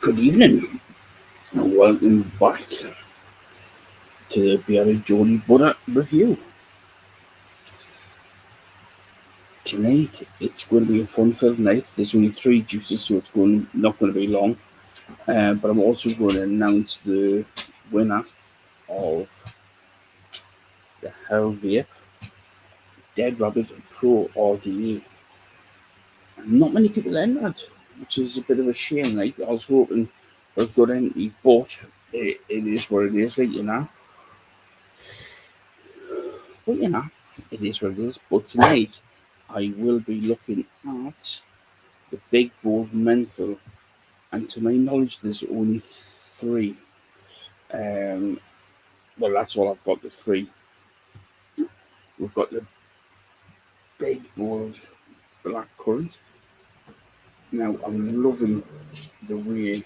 Good evening and welcome back to the Bearded Geordie Butter review. Tonight it's going to be a fun-filled night. There's only 3 juices, so it's not going to be long. But I'm also going to announce the winner of the Hellvape Dead Rabbit Pro RDA. Not many people entered, which is a bit of a shame. Like I was hoping for a good entry, but it is what it is. But it is what it is. But tonight, I will be looking at the big bold menthol, and to my knowledge, there's only 3. Well, that's all I've got. The 3. We've got the big bold black currant. Now, I'm loving the way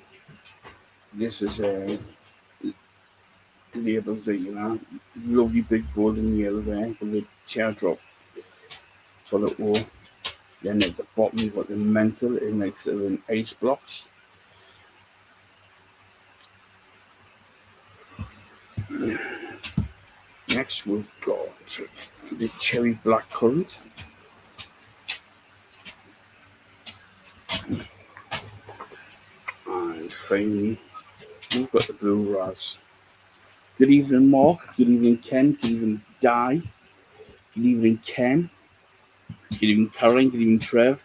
this is labelled. Lovely big bold in yellow there with the teardrop for the O. Then at the bottom, you've got the menthol in like 7 ice blocks. Next, we've got the cherry black currant. And finally, we've got the blue ras. Good evening, Mark. Good evening, Ken. Good evening, Di. Good evening, Ken. Good evening, Caroline. Good evening, Trev.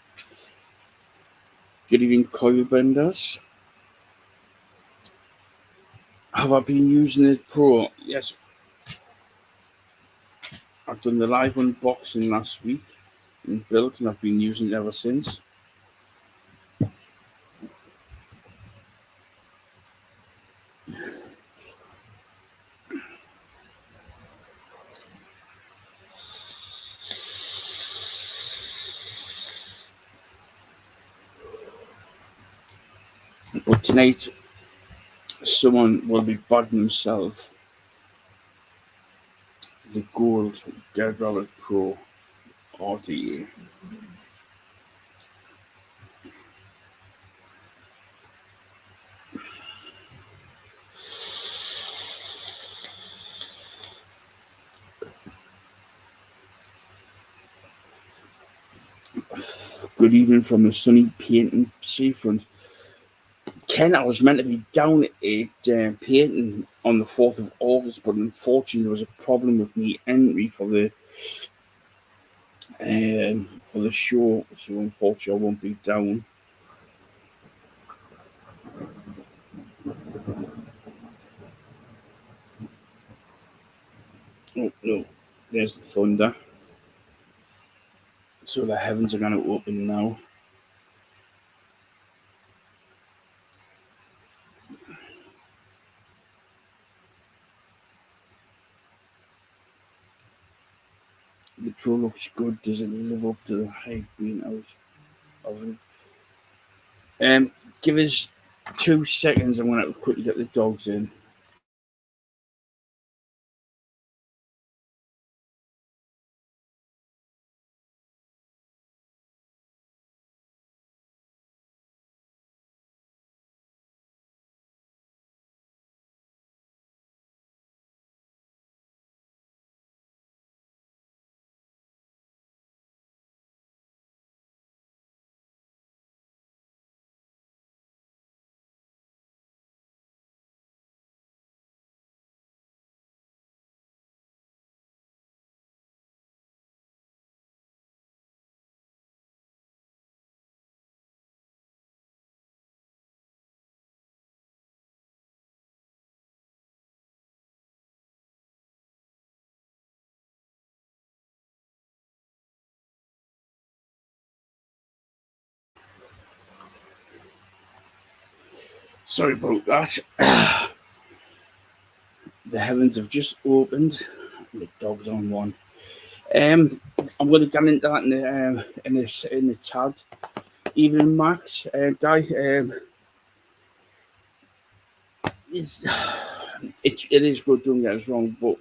Good evening, Coil Benders. Have I been using it Pro? Yes. I've done the live unboxing last week and built, and I've been using it ever since. But tonight, someone will be bagging himself the gold Dead Rabbit Pro RDA. Good evening from the sunny Painting seafront. Ken, I was meant to be down at Painting on the 4th of August, but unfortunately there was a problem with me entry for the show, so unfortunately I won't be down. Oh no, there's the thunder. So the heavens are going to open now. The Pro looks good. Does it live up to the hype being out of it? Give us 2 seconds. I'm going to quickly get the dogs in. Sorry about that. The heavens have just opened. The dog's on one. I'm going to get into that in the tad. Evening, Max. Di. It is good. Don't get us wrong, but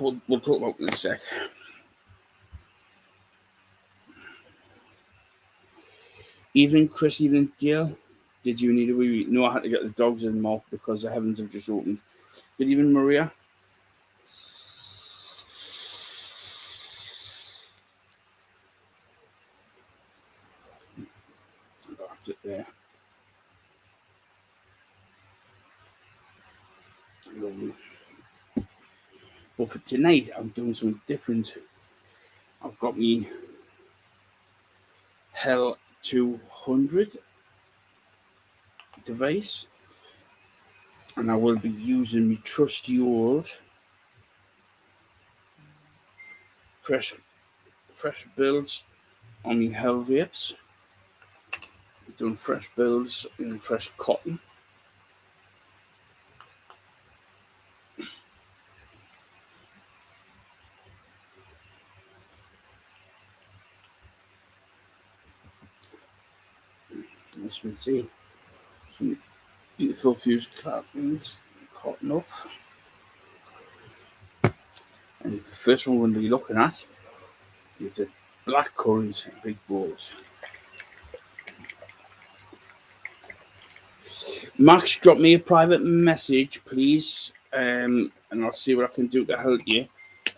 we'll talk about it in a sec. Evening, Chris. Evening, Gail. Did you need a wee? No, I had to get the dogs in more because the heavens have just opened. Good evening, Maria. That's it there. Lovely. But for tonight, I'm doing something different. I've got me Hell 200 device, and I will be using my trusty old fresh builds on my Hellvapes. Doing fresh builds in fresh cotton. As you can see, some beautiful fused cartons, cotton up. And the first one we're going to be looking at is a black currant big balls. Max, drop me a private message, please, and I'll see what I can do to help you,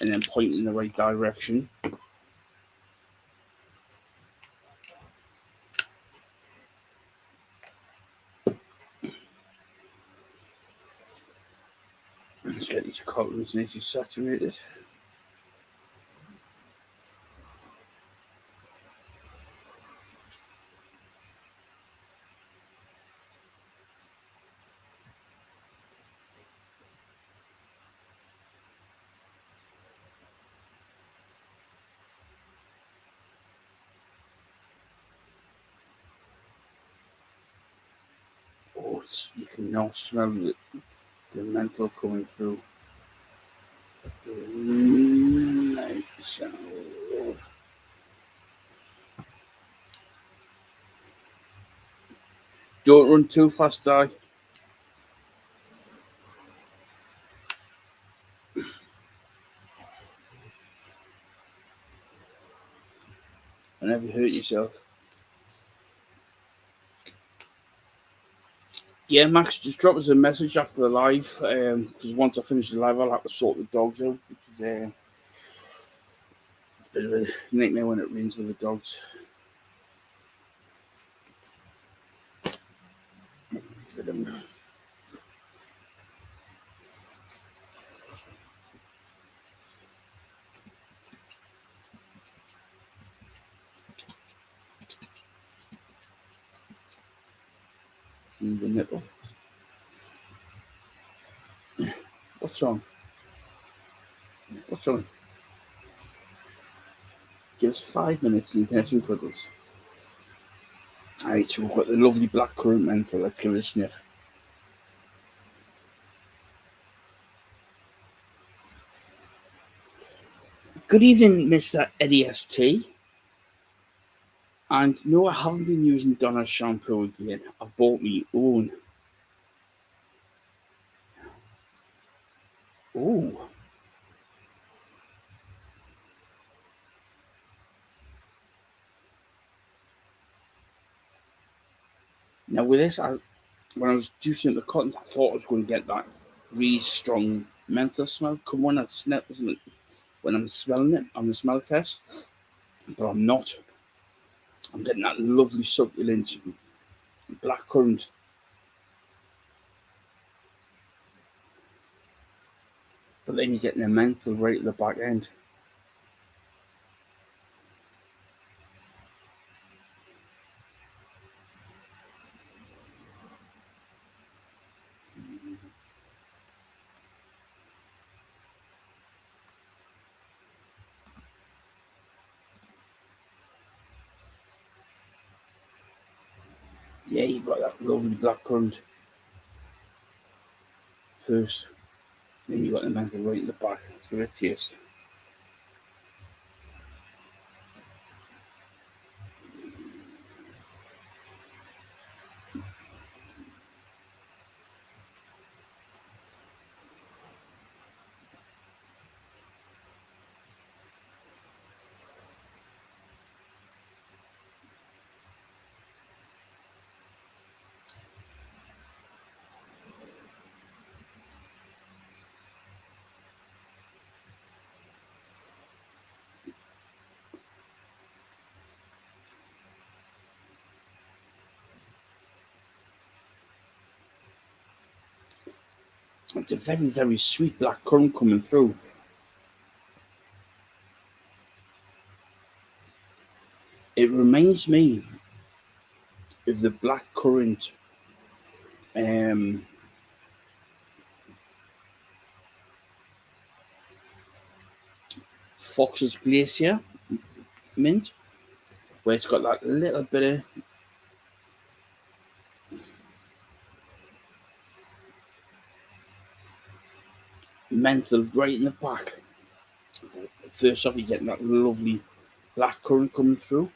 and then point in the right direction. Let's get these cottons nicely saturated. Oh, you can now smell the menthol coming through. Nice. Don't run too fast, Di. And never hurt yourself. Yeah, Max, just drop us a message after the live, because once I finish the live, I'll have to sort the dogs out, which is it's a bit of a nightmare when it rains with the dogs. The nipple. What's on? What's on? Give us 5 minutes and you can have some cuddles. Alright, so we've got the lovely black currant menthol. Let's give it a sniff. Good evening, Mr. Eddie ST. And no, I haven't been using Donna's shampoo again. I've bought my own. Oh. Now with this, when I was juicing the cotton, I thought I was going to get that really strong menthol smell. Come on, when I'm smelling it on the smell test, but I'm not. I'm getting that lovely succulent black currant. But then you're getting the menthol right at the back end. Yeah, you got that lovely black currant first. Then you got the menthol right at the back. Let's give it a taste. It's a very, very sweet black currant coming through. It reminds me of the black currant um, Fox's Glacier mint, where it's got that little bit of menthol right in the back. First off, you're getting that lovely black currant coming through.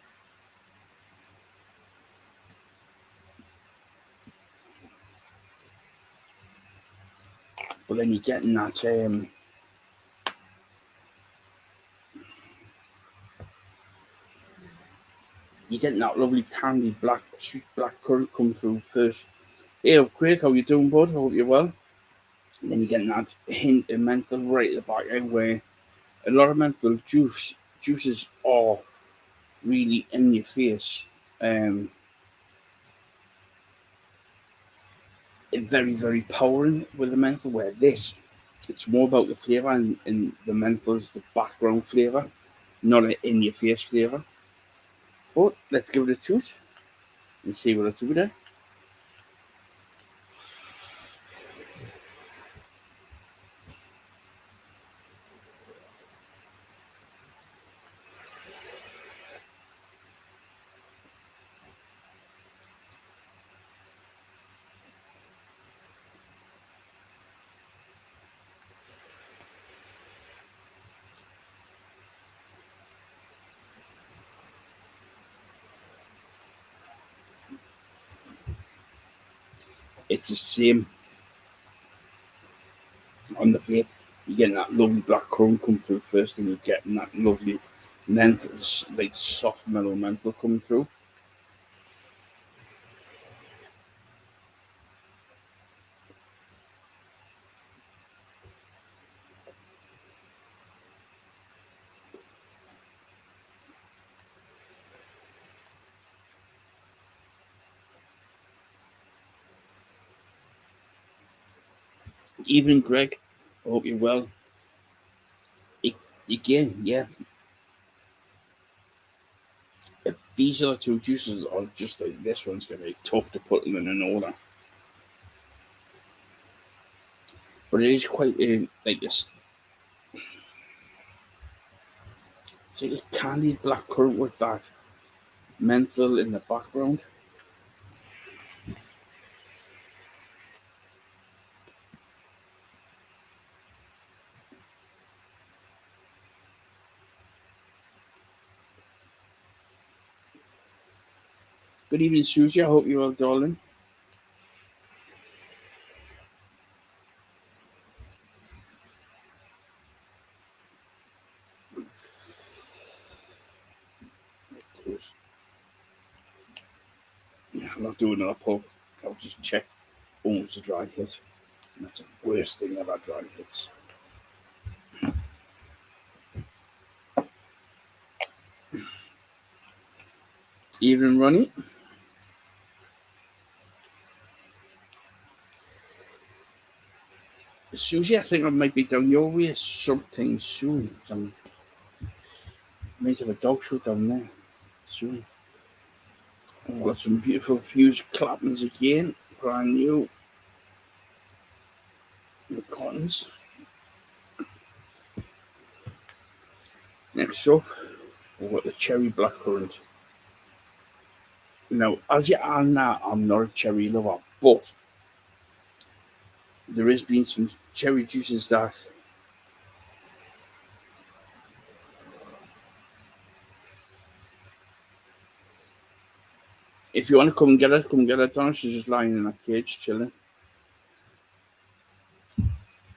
But then you're getting that lovely candy black, sweet black currant come through first. Hey, Craig, how you doing, bud? Hope you're well. And then you're getting that hint of menthol right at the back end, where a lot of menthol juices are really in your face. Um, it's very, very powering with the menthol, where this, it's more about the flavour, and the menthol's the background flavour, not an in your face flavour. But let's give it a toot and see what it's do there. It's the same on the vape. You're getting that lovely black currant come through first, and you're getting that lovely menthol, like soft mellow menthol coming through. Evening, Greg. I hope you're well. Again, yeah. If these other two juices are just like this one's gonna be tough to put them in an order. But it is quite like this. It's like a candied black currant with that menthol in the background. Good evening, Susie. I hope you're well, darling. Of course. Yeah, I'm not doing another pub. I'll just check. Oh, it's a dry hit. That's the worst thing about dry hits. Evening, Ronnie. Susie, I think I might be down your way sometime soon. I might have a dog show down there soon. I've got some beautiful fused clappings again, brand new. The cottons. Next up, we've got the cherry blackcurrant. Now, as you are now, I'm not a cherry lover, but there has been some cherry juices that if you want to come and get it, come get it. Donna, she's just lying in a cage chilling.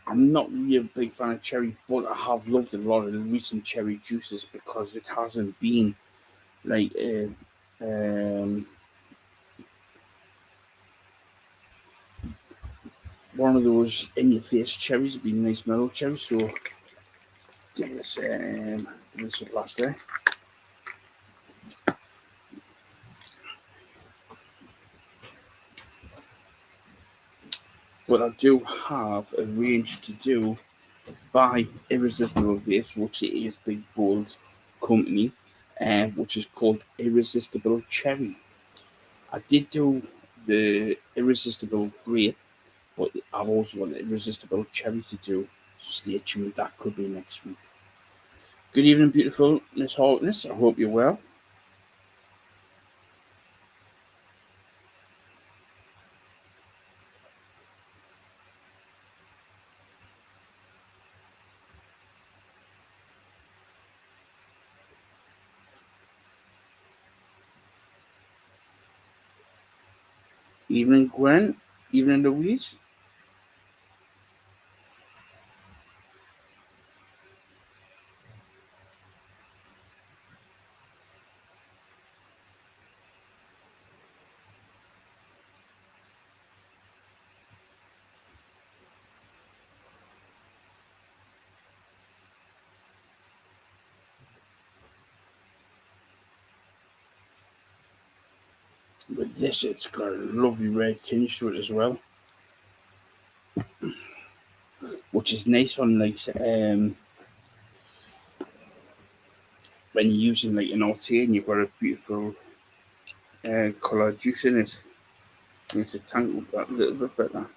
I'm not really a big fan of cherry, but I have loved a lot of the recent cherry juices because it hasn't been like one of those in your face cherries. It'd be nice mellow cherries. So give this a blast there. But I do have arranged to do by Irresistible Vapes, which is Big Bold company, which is called Irresistible Cherry. I did do the Irresistible Grape, but I've also got the Irresistible Cherry to do. So stay tuned, that could be next week. Good evening, beautiful Miss Harkness. I hope you're well. Evening, Gwen. Evening, Louise. With this, it's got a lovely red tinge to it as well, which is nice on like when you're using like an RT and you've got a beautiful colour juice in it. Makes it tangle that a little bit better.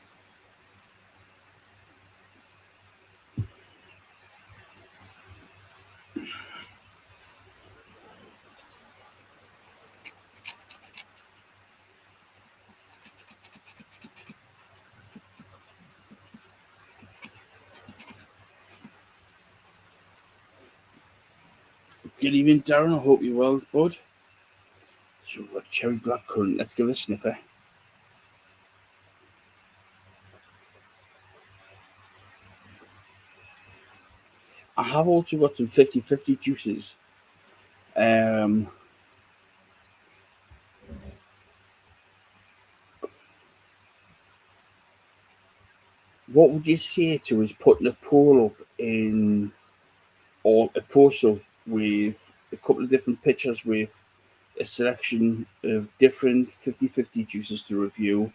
Good evening, Darren. I hope you're well, bud. So we've got cherry blackcurrant. Let's give it a sniffer. I have also got some 50/50 juices. Um, what would you say to us putting a poll up in or a post up with a couple of different pictures with a selection of different 50/50 juices to review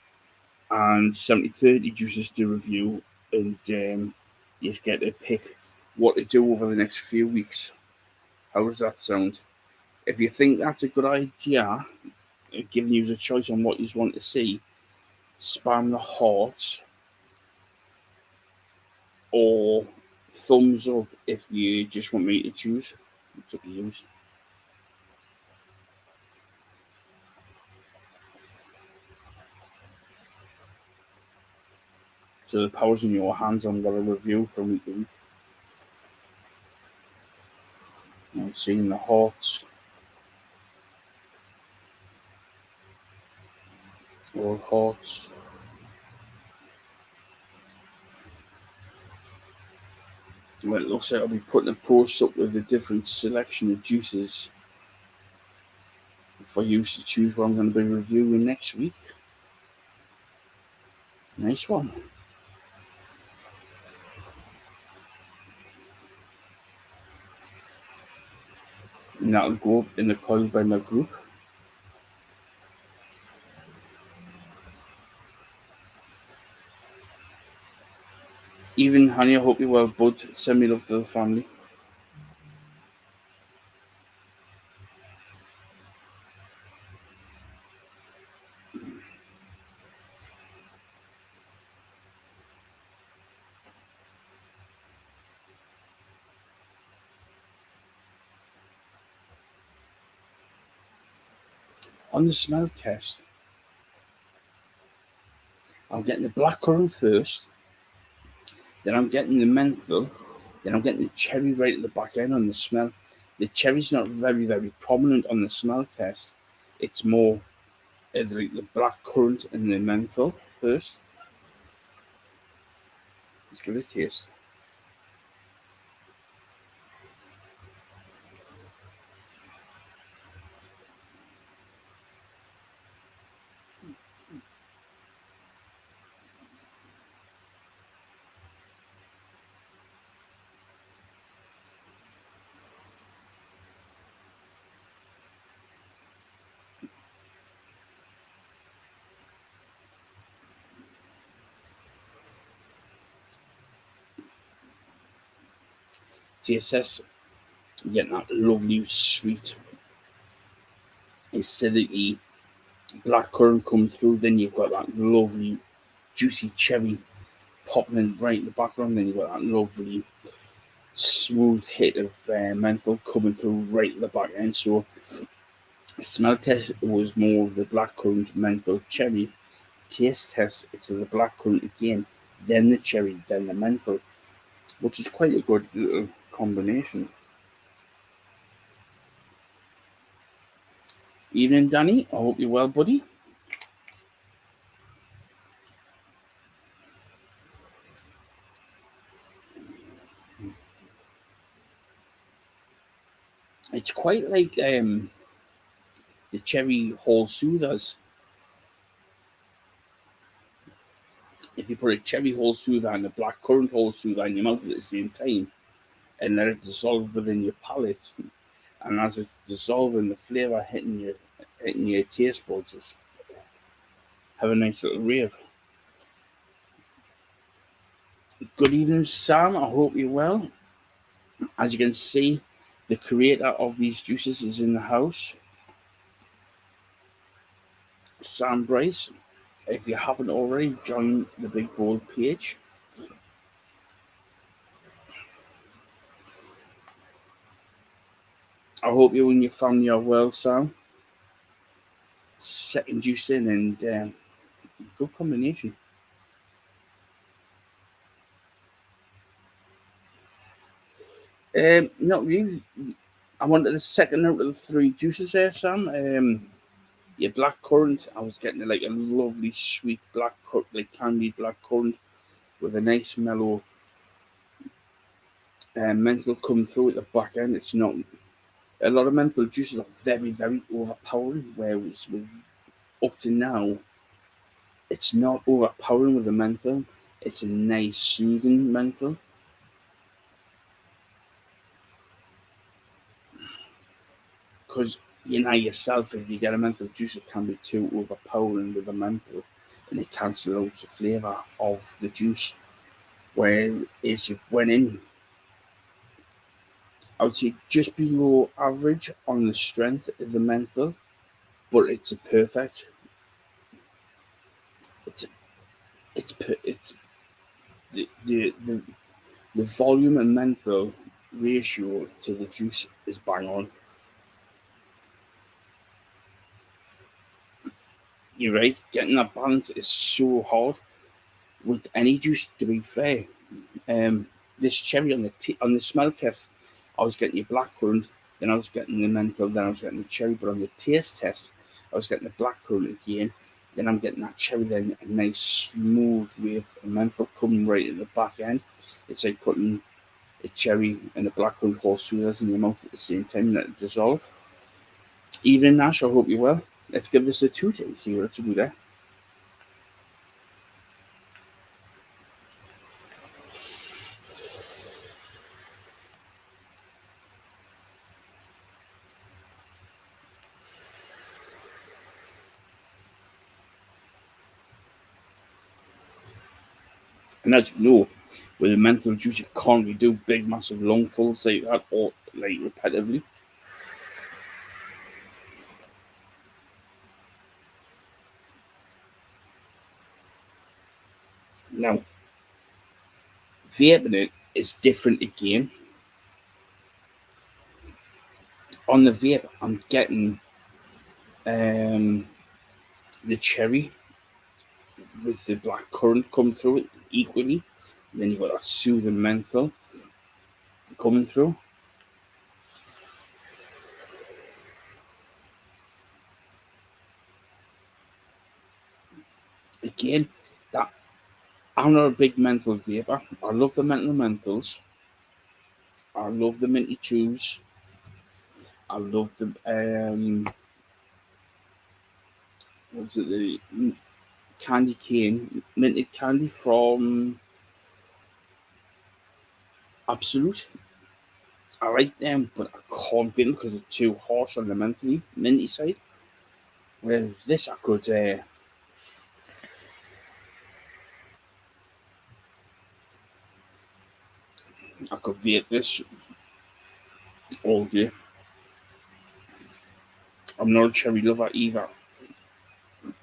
and 70/30 juices to review, and you just get to pick what to do over the next few weeks. How does that sound? If you think that's a good idea, giving you a choice on what you want to see, spam the hearts or thumbs up if you just want me to choose. It's up to you. So the power's in your hands. I'm going to review from week to week. And seeing the hearts, all hearts. Well, it looks like I'll be putting a post up with a different selection of juices for you to choose what I'm going to be reviewing next week. Nice one. And that'll go up in the coil by my group. Even honey, I hope you're well, bud. Send me love to the family. On the smell test, I'm getting the blackcurrant first, then I'm getting the menthol, then I'm getting the cherry right at the back end on the smell. The cherry's not very, very prominent on the smell test. It's more like the blackcurrant and the menthol first. Let's give it a taste. taste test, you get that lovely sweet acidity, blackcurrant come through. Then you've got that lovely juicy cherry popping right in the background. Then you've got that lovely smooth hit of menthol coming through right at the back end. So the smell test was more of the blackcurrant, menthol, cherry. Taste test, it's the blackcurrant again, then the cherry, then the menthol, which is quite a good little combination. Evening, Danny. I hope you're well, buddy. It's quite like the cherry whole soothers. If you put a cherry whole soother and a blackcurrant whole soother in your mouth at the same time and let it dissolve within your palate, and as it's dissolving, the flavour hitting your taste buds, just have a nice little rave. Good evening, Sam. I hope you're well. As you can see, the creator of these juices is in the house, Sam Bryce. If you haven't already, join the Big Bold page. I hope you and your family are well, Sam. Second juice in and good combination. Not really. I wanted the second out of the three juices there, Sam. Your black currant, I was getting like a lovely sweet black currant, like candied black currant with a nice mellow menthol coming through at the back end. It's not a lot of menthol juices are very, very overpowering, whereas with up to now, it's not overpowering with the menthol. It's a nice soothing menthol. Because you know yourself, if you get a menthol juice, it can be too overpowering with the menthol, and it cancels out the flavour of the juice. Whereas you went in, I would say just below average on the strength of the menthol, but it's a perfect. It's it's the volume and menthol ratio to the juice is bang on. You're right, getting that balance is so hard with any juice. To be fair, this cherry on the smell test, I was getting your blackcurrant, then I was getting the menthol, then I was getting the cherry. But on the taste test, I was getting the blackcurrant again. Then I'm getting that cherry, then a nice smooth wave of menthol coming right at the back end. It's like putting a cherry and a blackcurrant whole soothers in your mouth at the same time and let it dissolve. Evening, Nash. I hope you're well. Let's give this a toot and see what it's do there. And as you know, with a menthol juice, you can't really do big, massive lungfuls like that or like repetitively. Now, vaping it is different again. On the vape, I'm getting um, the cherry with the black currant come through it equally. And then you've got that soothing menthol coming through. Again, that I'm not a big menthol vapor. I love the menthols. I love the minty chews. I love the what was it the candy cane, minted candy from Absolute. I like them, but I can't get them because they're too harsh on the minty side. Whereas this, I could vape this. all day. I'm not a cherry lover either,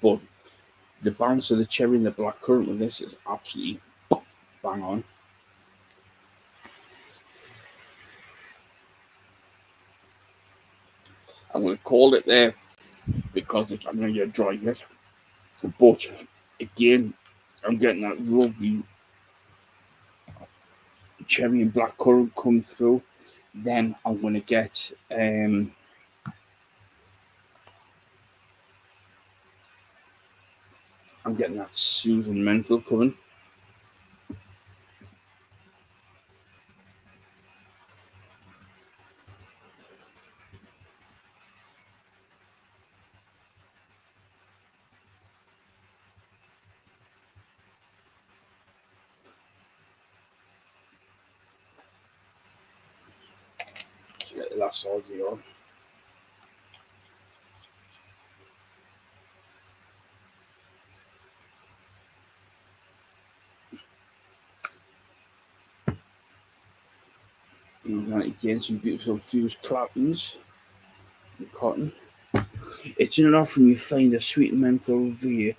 but the balance of the cherry and the blackcurrant with this is absolutely bang on. I'm going to call it there because I'm going to get dry yet. But again, I'm getting that lovely cherry and blackcurrant come through. Then I'm going to get I'm getting that soothing menthol coming. So get the last Aussie on. And then again, some beautiful fused clappings and cotton. It's not often you find a sweet menthol vape.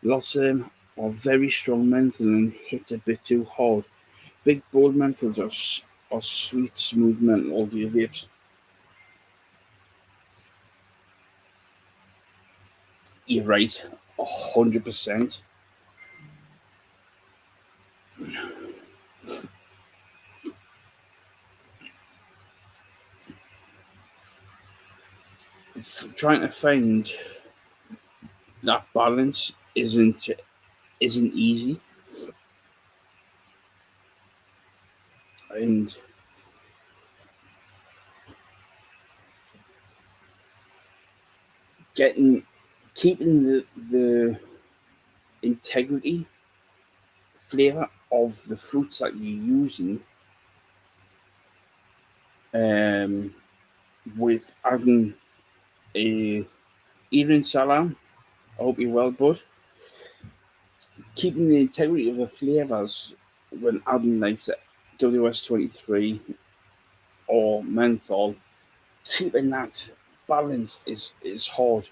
Lots of them are very strong menthol and hit a bit too hard. Big bold menthols are sweet, smooth menthol all day vapes. You're right, 100%. Trying to find that balance isn't easy, and getting keeping the integrity flavor of the fruits that you're using um, with adding a evening salam. I hope you're well, bud. Keeping the integrity of the flavors when adding like WS23 or menthol, keeping that balance is hard.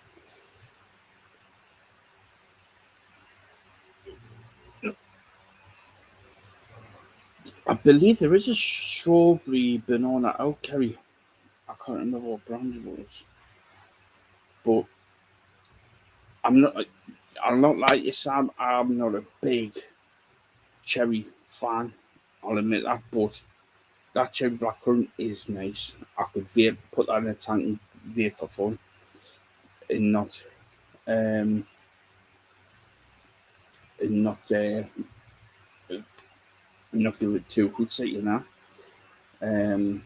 I believe there is a strawberry banana out curry. I can't remember what brand it was, but I'm not. I'm not like you, Sam. I'm not a big cherry fan. I'll admit that, but that cherry blackcurrant is nice. I could vape, put that in a tank and vape for fun, and um, and not give it two hoots at you know. Um,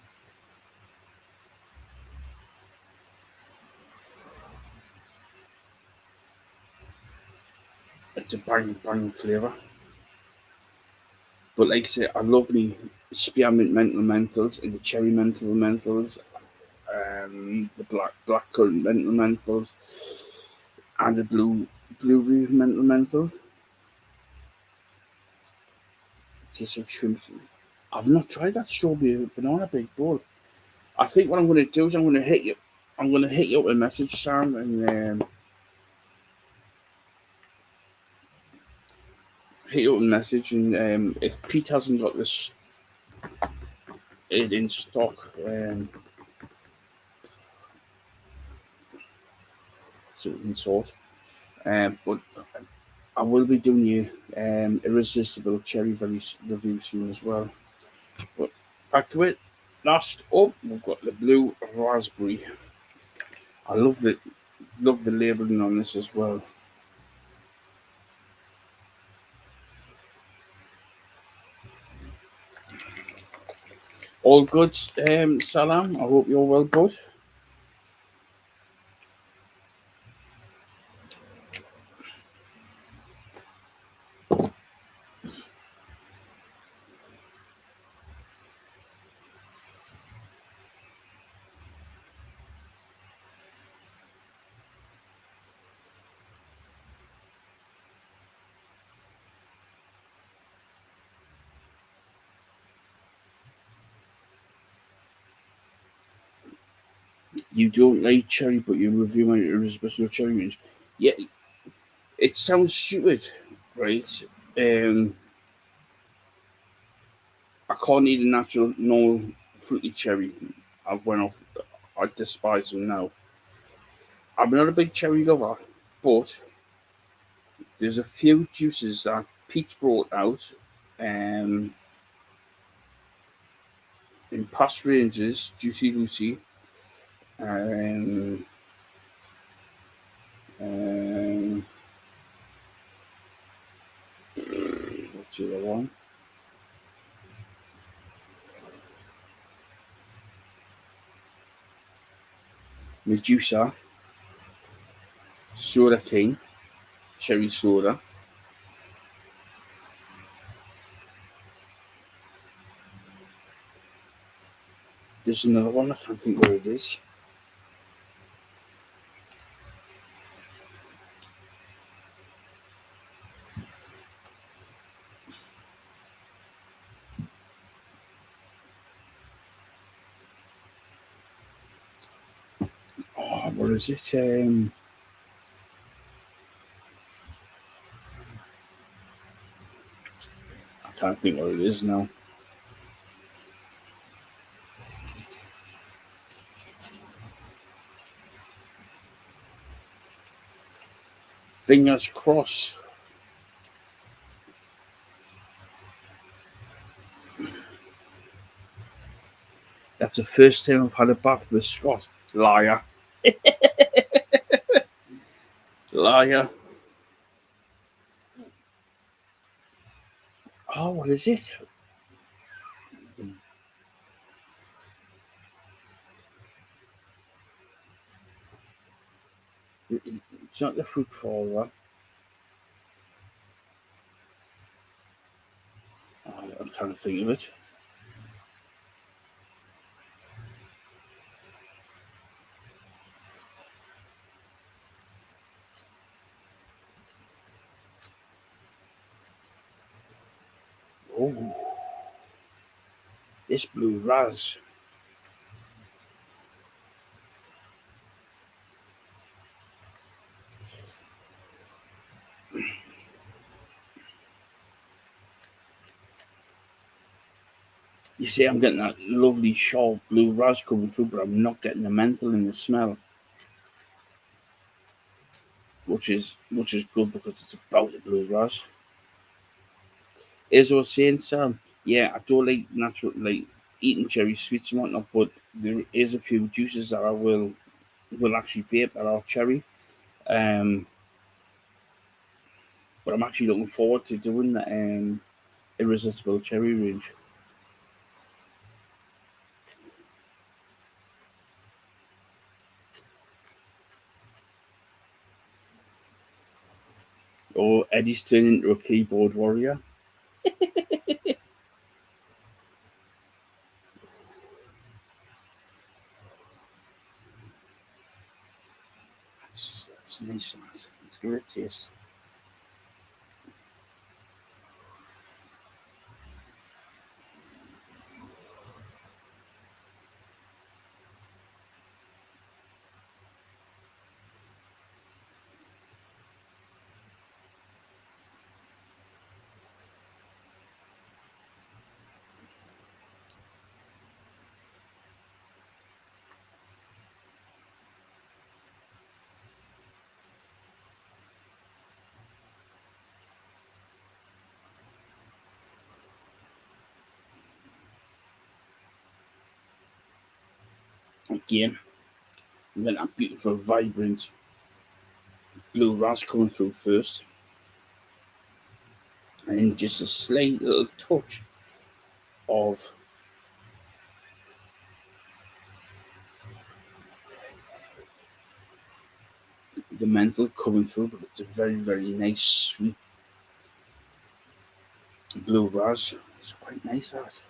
it's a bang flavour. But like I say, I love me spearmint menthol menthols and the cherry menthol menthols, the blackcurrant menthol menthols, and the blueberry menthol menthol. Tastes like shrimp. I've not tried that strawberry banana big bowl. I think what I'm going to do is I'm going to hit you. I'm going to hit you up a message, Sam, and hit you up a message. And if Pete hasn't got this it in stock, so we can sort. But I will be doing you irresistible cherry review soon as well. But back to it. Last up, we've got the blue raspberry. I love the labelling on this as well. All good, Salam. I hope you're well, bud. You don't like cherry, but you review my irresistible cherry range. Yeah, it sounds stupid, right? Um, I can't eat a natural, normal fruity cherry. I've went off. I despise them now. I'm not a big cherry lover, but there's a few juices that Pete brought out um, in past ranges, Juicy Lucy, um, um, what's the other one? Medusa, Soda King, Cherry Soda. There's another one, I can't think where it is. Oh, what is it? I can't think what it is now. Fingers crossed. That's the first time I've had a bath with Scott. Liar. Liar. Oh, what is it? It's not the fruit fall one. Oh, I'm trying to think of it. Oh, this blue raz. You see, I'm getting that lovely sharp blue raz coming through, but I'm not getting the menthol in the smell, which is good because it's about the blue raz. As I was saying, Sam, yeah, I don't like natural like eating cherry sweets and whatnot, but there is a few juices that I will actually vape that are cherry. Um, but I'm actually looking forward to doing the irresistible cherry range. Or Eddie's turning into a keyboard warrior. That's nice. It's great taste. Again, and then that beautiful, vibrant blue ras coming through first, and then just a slight little touch of the menthol coming through, but it's a very, very nice, sweet blue ras. It's quite nice, that.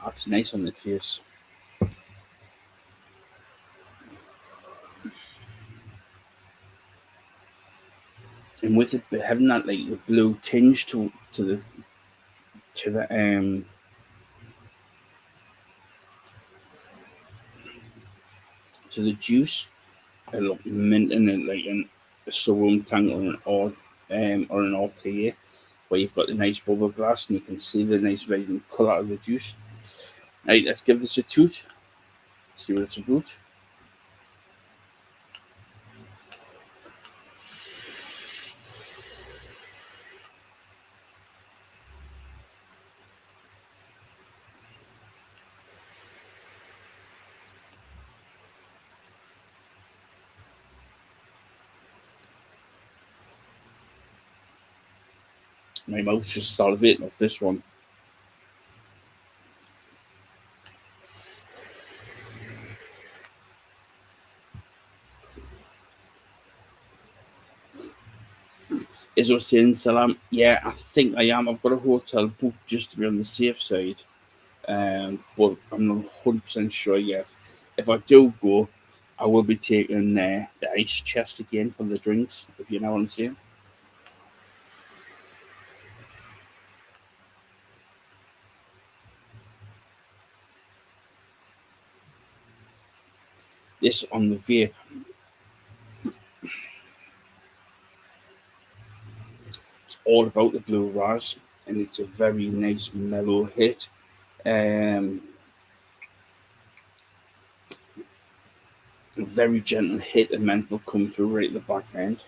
That's nice on the taste. and with it having that like the blue tinge to the to the juice, a lot mint in it, like in a saloon tank or an Altea, where you've got the nice bubble glass and you can see the nice red colour of the juice. Right, let's give this a toot. See what it's about. My mouth's just salivating off this one. As I was saying, Salam, yeah, I think I am. I've got a hotel booked just to be on the safe side, but I'm not 100% sure yet. If I do go, I will be taking the ice chest again for the drinks, if you know what I'm saying. This on the vape, it's all about the blue ras, and it's a very nice mellow hit. Um, a very gentle hit of menthol come through right at the back end.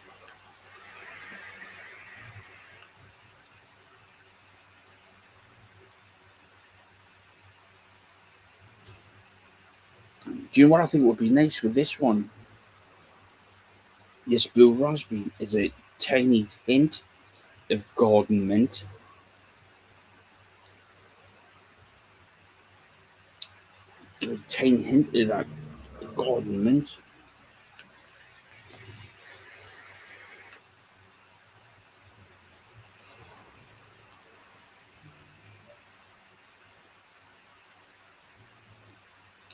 Do you know what I think would be nice with this one? This blue raspberry is a tiny hint of garden mint. A tiny hint of that garden mint.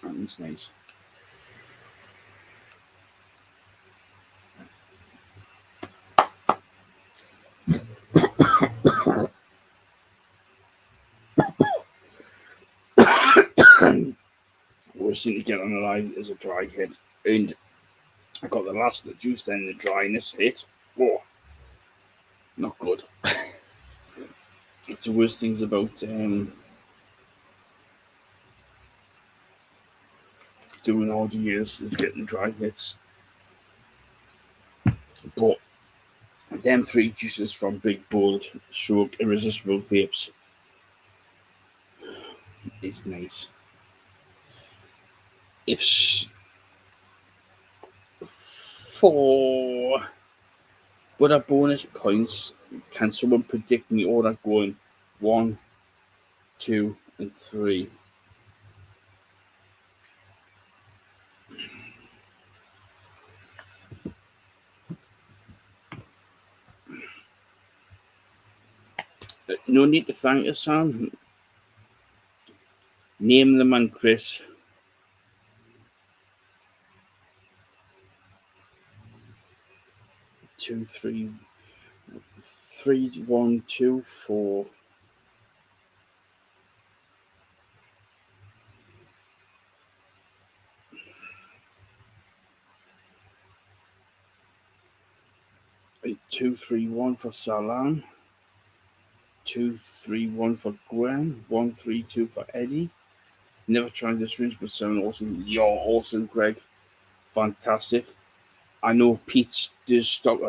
That's nice. Worst thing to get on a line is a dry hit. And I got the last of the juice, then the dryness hit. Oh, not good. It's the worst things about doing all the years is getting dry hits. But them three juices from Big Bold Stroke Irresistible Vapes is nice. If for but at bonus points, can someone predict me order going 1, 2, and 3? No need to thank us, Sam. Name the man, Chris. 2, 3, 3, 1, 2, 4. 2, 3, 1 for Salam. 2, 3, 1 for Gwen. 1, 3, 2 for Eddie. Never tried this rinse, but sound awesome. You're awesome, Greg. Fantastic. I know Pete does stock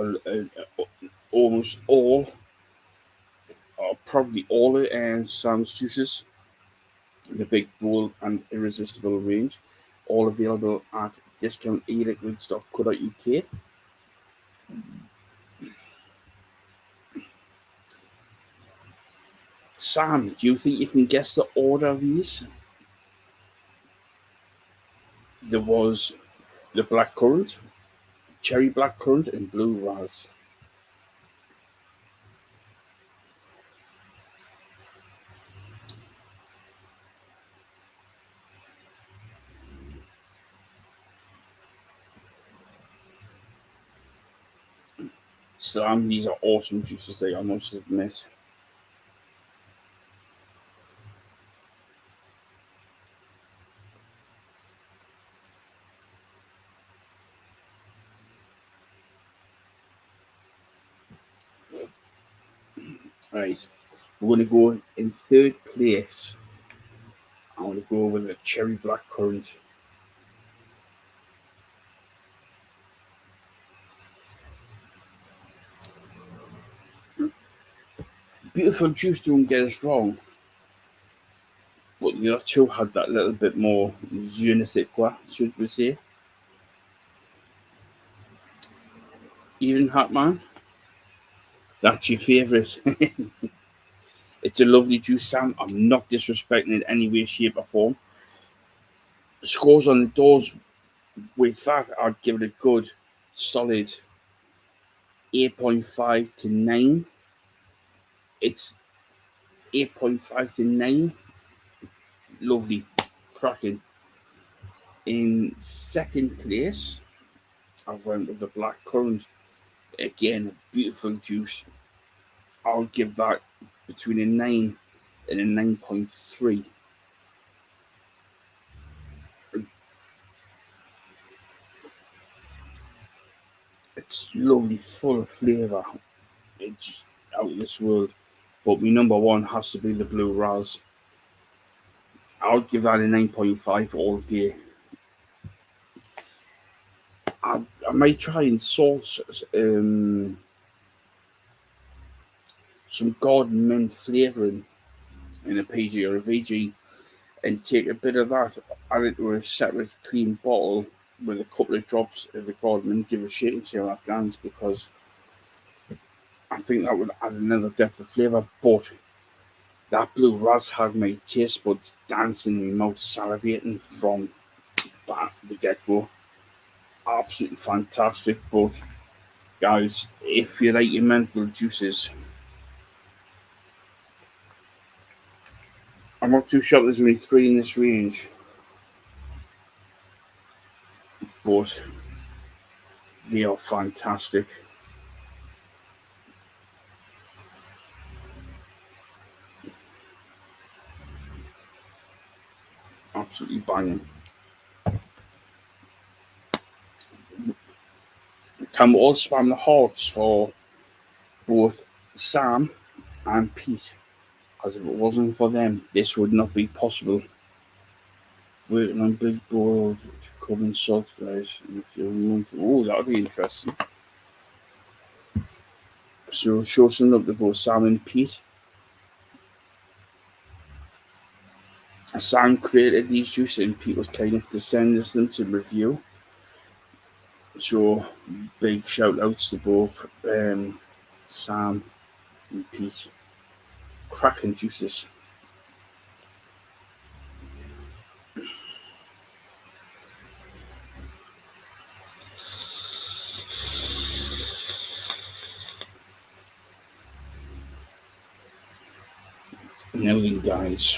almost all, or probably all of Sam's juices, the Big Bold and Irresistible range, all available at discount-eliquids.co.uk. Sam, do you think you can guess the order of these? There was the blackcurrant, cherry blackcurrant, and blue ras. Sam, these are awesome juices, I must admit. Right, we're going to go in third place. I'm going to go with a cherry black currant. Beautiful juice, don't get us wrong, but the other two had that little bit more je ne sais quoi, should we say. Even Hatman, that's your favourite. It's a lovely juice, Sam. I'm not disrespecting it in any way, shape, or form. Scores on the doors with that, I'd give it a good, solid 8.5 to 9. It's 8.5 to 9. Lovely, cracking. In second place, I went with the black currant. Again, a beautiful juice. I'll give that between a 9 and a 9.3. It's lovely, full of flavour. It's just out of this world. But my number one has to be the Blue Raz. I'll give that a 9.5 all day. I might try and source some garden mint flavouring in a PG or a VG and take a bit of that, add it to a separate clean bottle with a couple of drops of the garden mint, give it a shake and see how that goes, because I think that would add another depth of flavour. But that Blue Raz had my taste buds dancing in my mouth, salivating from the get go. Absolutely fantastic. But guys, if you like your menthol juices, I'm not too sure there's only 3 in this range, but they are fantastic. Absolutely banging. Can we all spam the hearts for both Sam and Pete? Because if it wasn't for them, this would not be possible. Working on big board to come and salt, guys. And if you want, oh, that would be interesting. So show some love to both Sam and Pete. Sam created these juices and Pete was kind enough to send us them to review. So big shout outs to both Sam and Pete. Cracking juices. Now then, guys.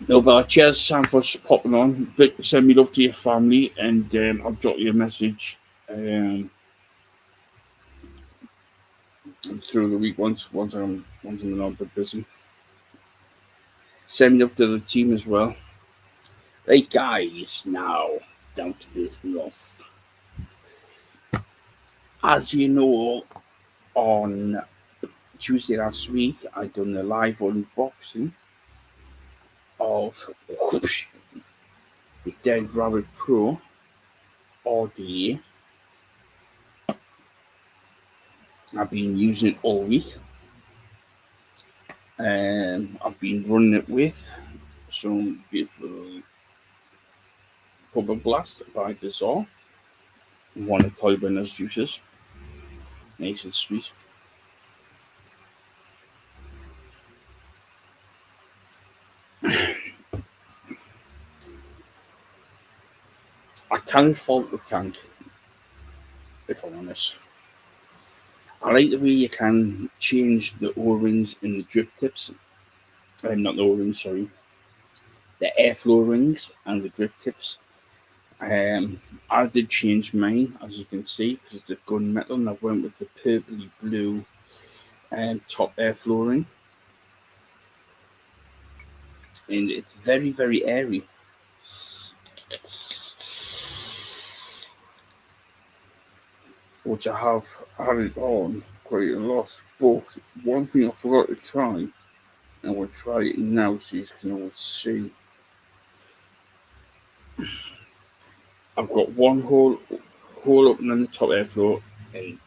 No, but cheers, Sam, for popping on. Send me love to your family, and I'll drop you a message through the week once I'm not a bit busy. Send me love to the team as well. Right, guys, now down to business. As you know, on Tuesday last week, I done a live unboxing of the Dead Rabbit Pro RDA. I've been using it all week. I've been running it with some beautiful Bubble Blast by Bizarre. One of Colburner's juices. Nice and sweet. I can't fault the tank, if I'm honest. I like the way you can change the O-rings in the drip tips. Not the O-rings, sorry. The airflow rings and the drip tips. I did change mine, as you can see, because it's a gunmetal, and I went with the purpley blue top airflow ring. And it's very, very airy. Which I have had it on quite a lot. But one thing I forgot to try, and we'll try it now so you can all see. I've got one hole open on the top airflow and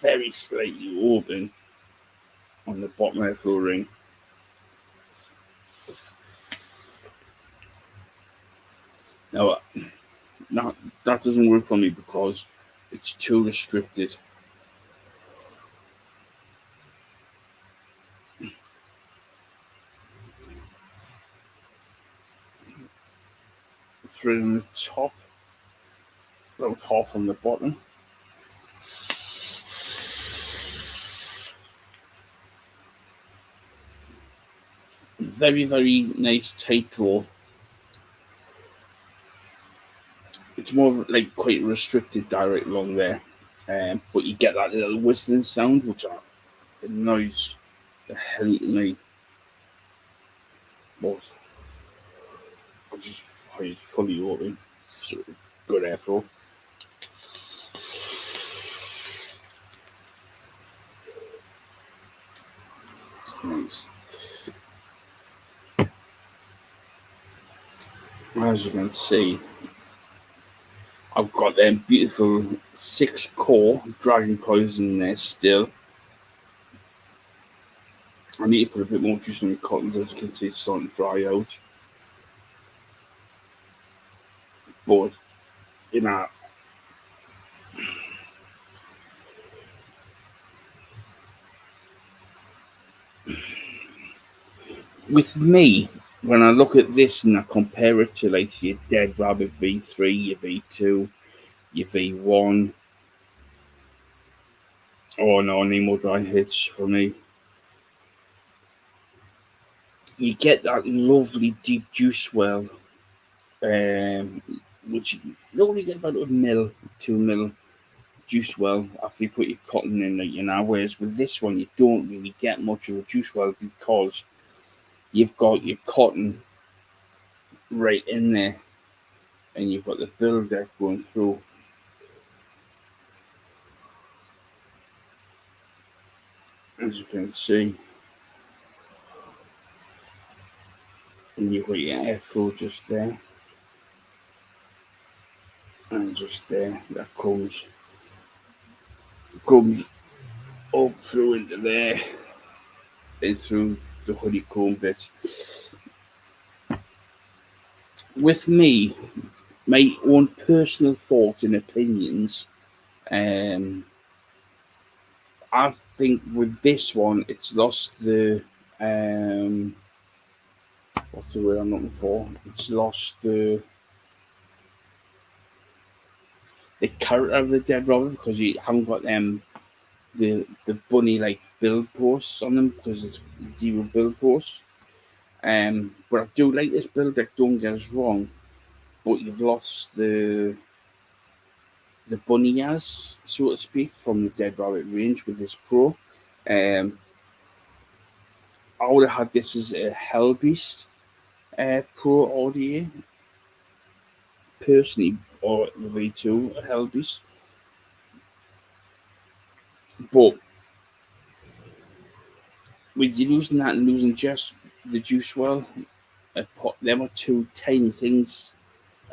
very slightly open on the bottom airflow ring. Now, that doesn't work for me because it's too restricted. Thread on the top, about half on the bottom. Very, very nice tight draw. It's more of like quite restricted direct along there, but you get that little whistling sound which annoys the hell out of me. But I just fired fully open, so good airflow. Nice. As you can see, I've got them beautiful 6-core dragon coils in there still. I need to put a bit more juice on the cottons. As you can see, it's starting to dry out. But, you know, with me, when I look at this and I compare it to like your Dead Rabbit V3, your V2, your V1, oh no, I need more dry hits for me. You get that lovely deep juice well, which you only get about 2 mil juice well after you put your cotton in it, you know. Whereas with this one, you don't really get much of a juice well because you've got your cotton right in there and you've got the build deck going through. As you can see, and you've got your airflow just there, and just there, that comes up through into there and through the honeycomb bit. With me, my own personal thoughts and opinions, I think with this one, it's lost the what's the word I'm looking for? It's lost the character of the Dead Rabbit because you haven't got the bunny like build posts on them because it's 0 build posts. But I do like this build deck. Don't get us wrong, but you've lost the bunny as, so to speak, from the Dead Rabbit range with this Pro. I would have had this as a Hellbeast Pro audio personally, or the V2 a Hellbeast. But with you losing that and losing just the juice well, them are two tiny things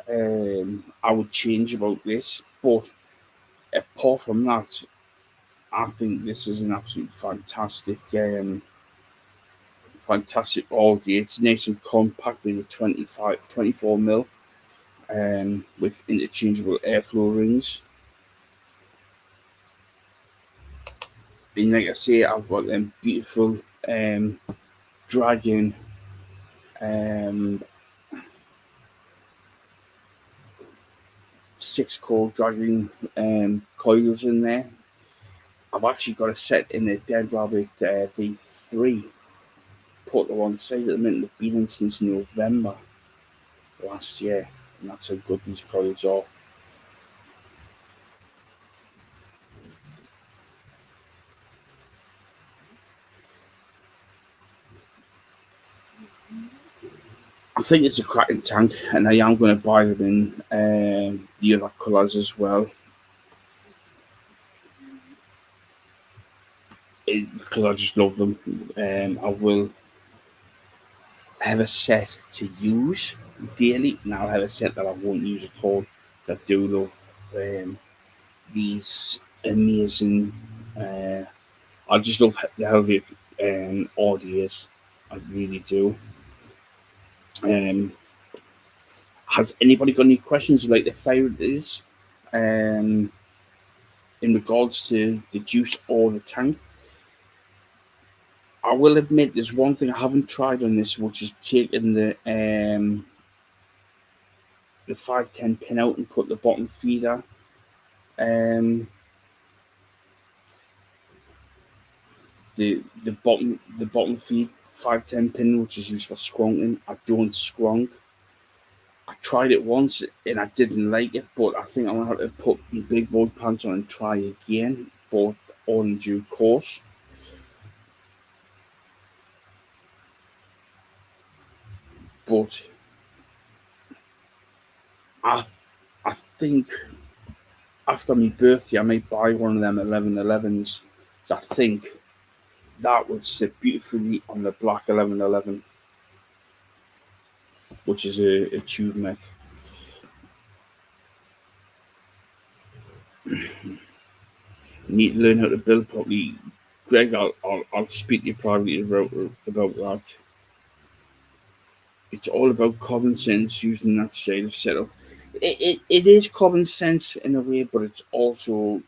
I would change about this. But apart from that, I think this is an absolute fantastic audio. It's nice and compact with a 24 mil with interchangeable airflow rings. And like I say, I've got them beautiful dragon 6-core dragon coils in there. I've actually got a set in the Dead Rabbit V3 put alongside at the minute. They've been in since November last year, and that's how good these coils are. I think it's a cracking tank, and I am going to buy them in the other colours as well, because I just love them. I will have a set to use daily, and I'll have a set that I won't use at all. I do love these amazing. Uh, I just love the Hellvape audios. I really do. Um, has anybody got any questions you'd like to fire this in regards to the juice or the tank? I will admit there's one thing I haven't tried on this, which is taking the 510 pin out and put the bottom feeder the bottom feed 510 pin, which is used for squonking. I don't squonk. I tried it once and I didn't like it, but I think I'm gonna have to put my big boy pants on and try again, but on due course. But I I think after my birthday I might buy one of them 1111s. So I think that would sit beautifully on the black 1111, which is a tube mech. Need to learn how to build properly. Greg, I'll speak to you privately about that. It's all about common sense using that sort of setup. It is common sense in a way, but it's also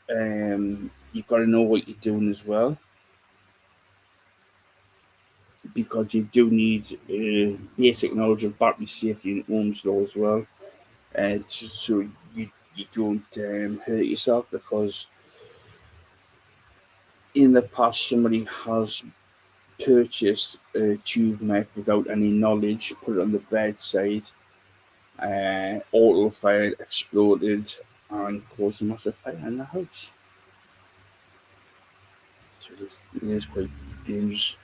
you've got to know what you're doing as well, because you do need basic knowledge of battery safety and Ohm's law as well, so you don't hurt yourself, because in the past somebody has purchased a tube mech without any knowledge, put it on the bedside, auto fired, exploded, and caused a massive fire in the house. So it is quite dangerous.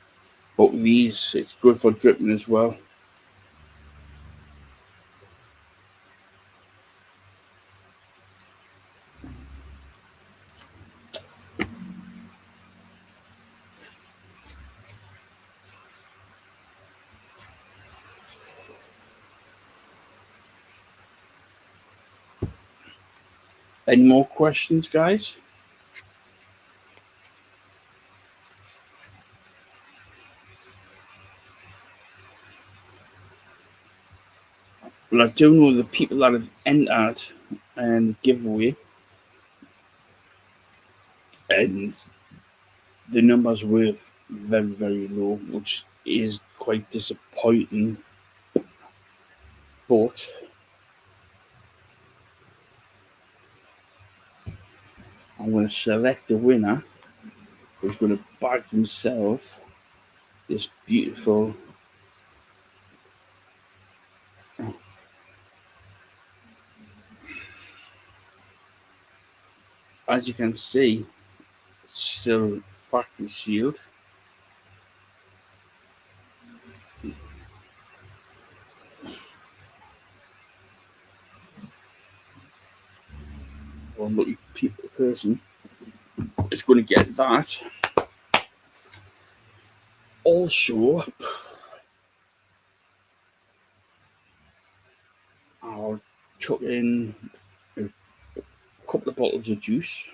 But these, it's good for dripping as well. Any more questions, guys? Well, I do know the people that have entered and giveaway, and the numbers were very, very low, which is quite disappointing. But I'm going to select the winner, who's going to bag himself this beautiful. As you can see, still factory sealed. One lucky person is going to get that. Also, I'll chuck in a couple of bottles of juice,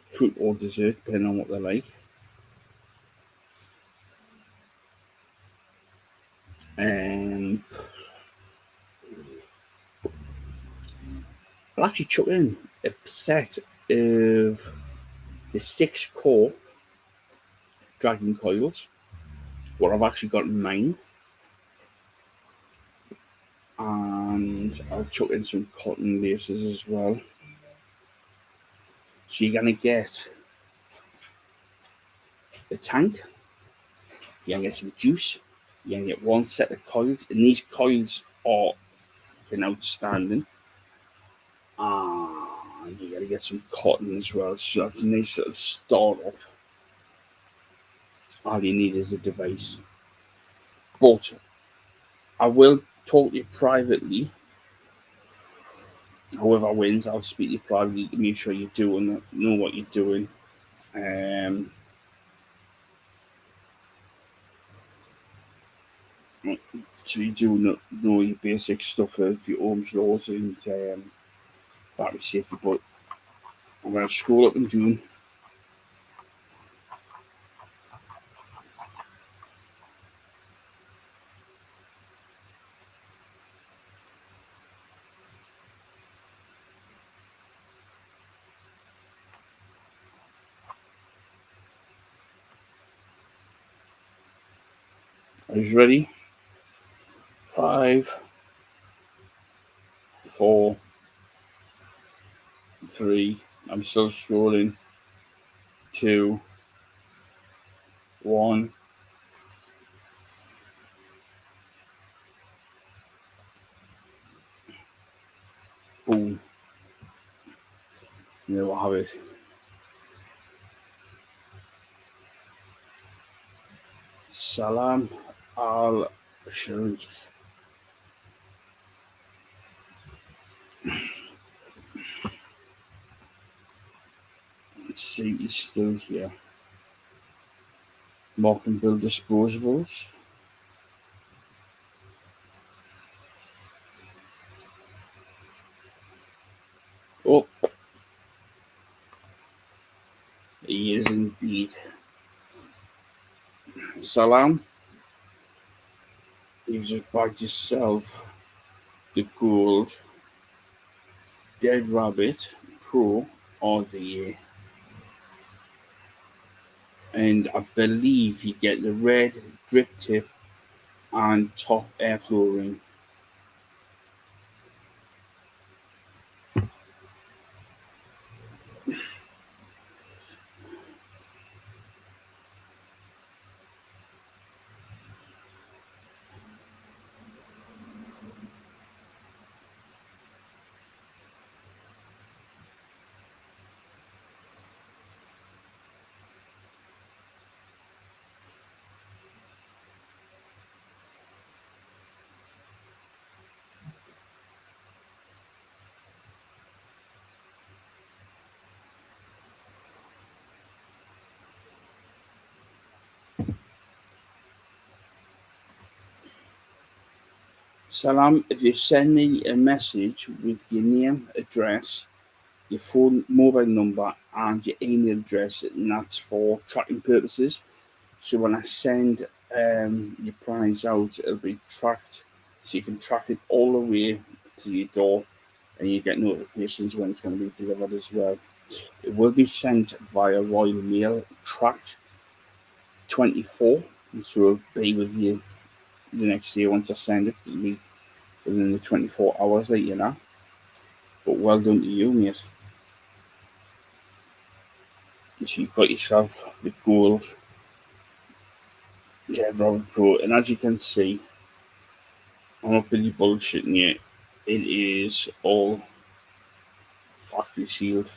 fruit or dessert, depending on what they like. And I'll actually chuck in a set of the 6-core dragon coils, what I've actually got in mine. And I'll chuck in some cotton laces as well. So you're going to get the tank, you're going to get some juice, you're going to get one set of coils, and these coils are fucking outstanding. And you got to get some cotton as well, so that's a nice little start up. All you need is a device. But I will talk to you privately. Whoever wins, I'll speak to you privately to make sure you're doing, know what you're doing. So you do know your basic stuff of your ohms, laws, and battery safety. But I'm going to scroll up and do. Are you ready? 5, 4, 3. I'm still scrolling. 2, 1. Boom. You know, have it. Salam al Sharif. Let's see, he's still here. Mark and Bill disposables. Oh, he is indeed. Salam, you've just bagged yourself the gold Dead Rabbit Pro of the year. And I believe you get the red drip tip and top airflow ring. Salam, if you send me a message with your name, address, your phone, mobile number, and your email address, and that's for tracking purposes. So when I send your prize out, it'll be tracked, so you can track it all the way to your door, and you get notifications when it's going to be delivered as well. It will be sent via Royal Mail, tracked 24, so it'll be with you the next day once I send it. It'll be within the 24 hours that you know. But well done to you, mate. So you've got yourself the gold Dead Rabbit Pro, and as you can see, I'm not really bullshitting you. It is all factory sealed.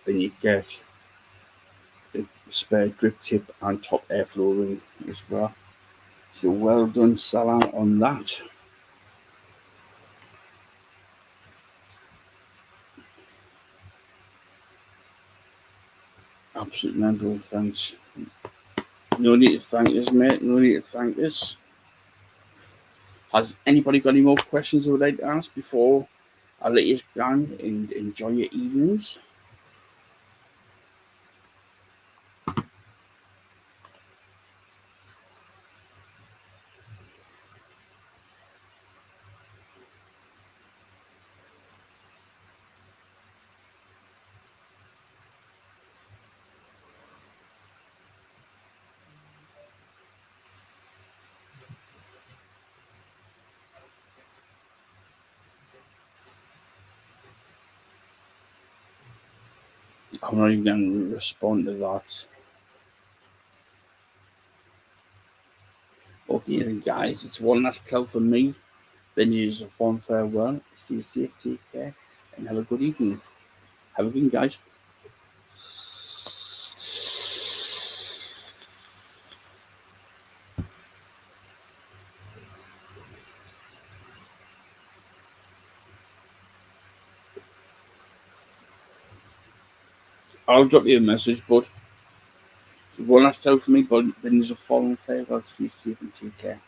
Then you get a spare drip tip and top airflow ring as well. So well done, Salam, on that. Absolute mental, thanks. No need to thank us, mate. No need to thank us. Has anybody got any more questions they would like to ask before I let you go and enjoy your evenings? I'm not even going to respond to that. Okay then, guys, it's one last cloud for me. Then use a fond farewell. Stay safe, take care, and have a good evening. Have a good evening, guys. I'll drop you a message, but one last cloud for me, but then use a fond farewell. Stay safe and take care.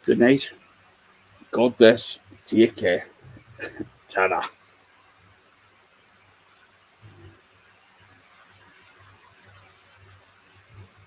Good night. God bless. Take care. Ta-da.